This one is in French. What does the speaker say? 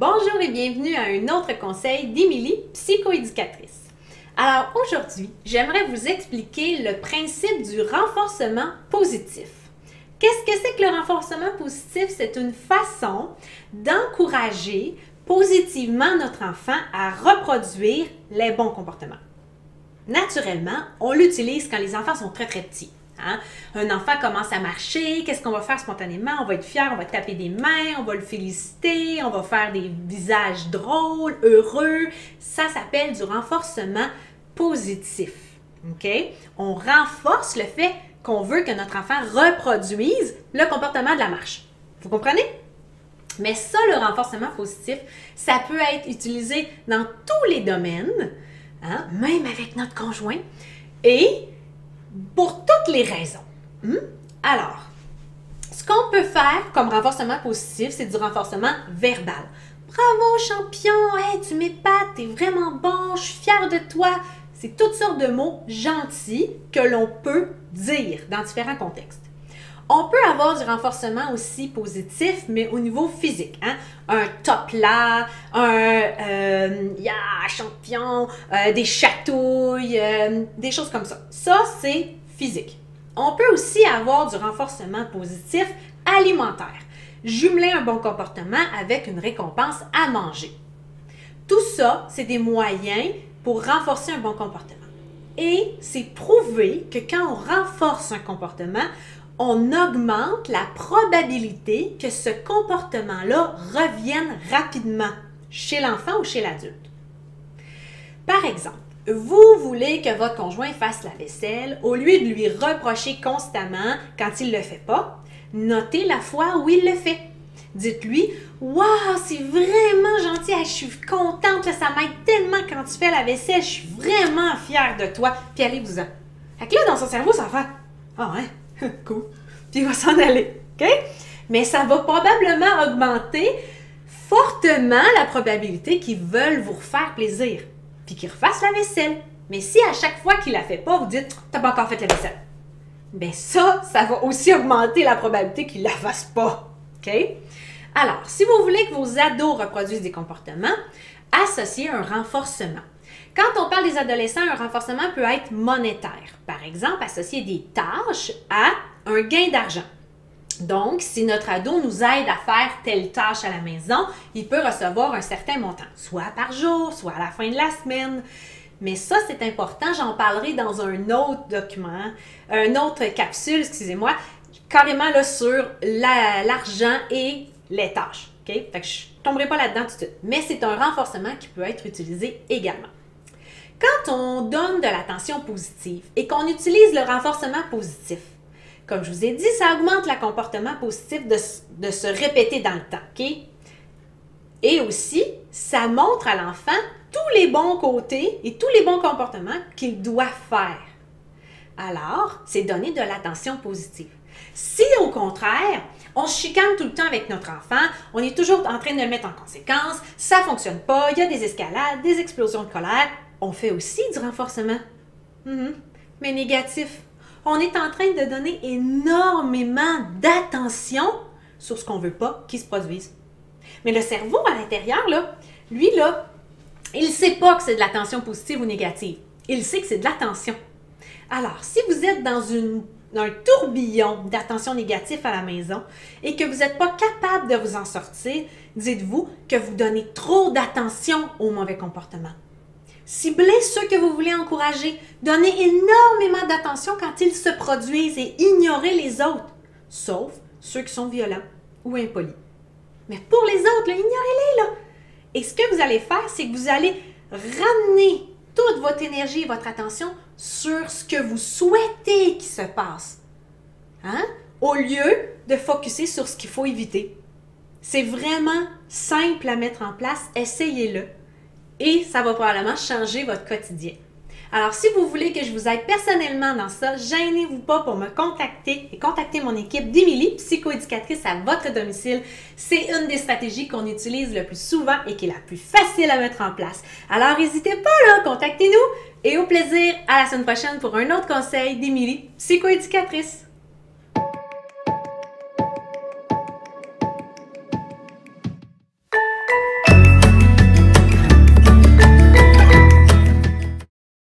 Bonjour et bienvenue à un autre conseil d'Émilie, psychoéducatrice. Alors aujourd'hui, j'aimerais vous expliquer le principe du renforcement positif. Qu'est-ce que c'est que le renforcement positif? C'est une façon d'encourager positivement notre enfant à reproduire les bons comportements. Naturellement, on l'utilise quand les enfants sont très petits. Hein? Un enfant commence à marcher, qu'est-ce qu'on va faire spontanément? On va être fier, on va taper des mains, on va le féliciter, on va faire des visages drôles, heureux. Ça s'appelle du renforcement positif. OK? On renforce le fait qu'on veut que notre enfant reproduise le comportement de la marche. Vous comprenez? Mais ça, le renforcement positif, ça peut être utilisé dans tous les domaines, hein? Même avec notre conjoint, et pour toutes les raisons. Alors, ce qu'on peut faire comme renforcement positif, c'est du renforcement verbal. Bravo champion, hey, tu m'épates, t'es vraiment bon, je suis fière de toi. C'est toutes sortes de mots gentils que l'on peut dire dans différents contextes. On peut avoir du renforcement aussi positif, mais au niveau physique. Hein? Un top là, champion, des chatouilles, des choses comme ça. Ça, c'est physique. On peut aussi avoir du renforcement positif alimentaire. Jumeler un bon comportement avec une récompense à manger. Tout ça, c'est des moyens pour renforcer un bon comportement. Et c'est prouvé que quand on renforce un comportement, on augmente la probabilité que ce comportement-là revienne rapidement chez l'enfant ou chez l'adulte. Par exemple, vous voulez que votre conjoint fasse la vaisselle, au lieu de lui reprocher constamment quand il ne le fait pas, notez la fois où il le fait. Dites-lui « Wow, c'est vraiment gentil, je suis contente, ça m'aide tellement quand tu fais la vaisselle, je suis vraiment fière de toi. » Puis allez-vous-en. Fait que là, dans son cerveau, ça va faire « Ah ouais, cool. » Puis il va s'en aller. OK? Mais ça va probablement augmenter fortement la probabilité qu'ils veulent vous refaire plaisir. Puis qu'il refasse la vaisselle. Mais si à chaque fois qu'il la fait pas, vous dites « T'as pas encore fait la vaisselle. » Bien ça va aussi augmenter la probabilité qu'il la fasse pas. OK? Alors, si vous voulez que vos ados reproduisent des comportements, associez un renforcement. Quand on parle des adolescents, un renforcement peut être monétaire. Par exemple, associer des tâches à un gain d'argent. Donc, si notre ado nous aide à faire telle tâche à la maison, il peut recevoir un certain montant, soit par jour, soit à la fin de la semaine. Mais ça, c'est important, j'en parlerai dans un autre document, une autre capsule, excusez-moi, carrément là, sur l'argent et les tâches. Okay? Fait que je ne tomberai pas là-dedans tout de suite. Mais c'est un renforcement qui peut être utilisé également. Quand on donne de l'attention positive et qu'on utilise le renforcement positif, comme je vous ai dit, ça augmente le comportement positif de se répéter dans le temps. Okay? Et aussi, ça montre à l'enfant tous les bons côtés et tous les bons comportements qu'il doit faire. Alors, c'est donner de l'attention positive. Si, au contraire, on se chicane tout le temps avec notre enfant, on est toujours en train de le mettre en conséquence, ça ne fonctionne pas, il y a des escalades, des explosions de colère, on fait aussi du renforcement. Mais négatif. On est en train de donner énormément d'attention sur ce qu'on ne veut pas qu'il se produise. Mais le cerveau à l'intérieur, là, lui, là, il ne sait pas que c'est de l'attention positive ou négative. Il sait que c'est de l'attention. Alors, si vous êtes dans un tourbillon d'attention négative à la maison et que vous n'êtes pas capable de vous en sortir, dites-vous que vous donnez trop d'attention au mauvais comportement. Ciblez ceux que vous voulez encourager. Donnez énormément d'attention quand ils se produisent et ignorez les autres, sauf ceux qui sont violents ou impolis. Mais pour les autres, ignorez-les, là. Et ce que vous allez faire, c'est que vous allez ramener toute votre énergie et votre attention sur ce que vous souhaitez qu'il se passe. Hein? Au lieu de focusser sur ce qu'il faut éviter. C'est vraiment simple à mettre en place. Essayez-le. Et ça va probablement changer votre quotidien. Alors, si vous voulez que je vous aide personnellement dans ça, gênez-vous pas pour me contacter et contacter mon équipe d'Émilie, psychoéducatrice à votre domicile. C'est une des stratégies qu'on utilise le plus souvent et qui est la plus facile à mettre en place. Alors, n'hésitez pas là, contactez-nous et au plaisir à la semaine prochaine pour un autre conseil d'Émilie, psychoéducatrice.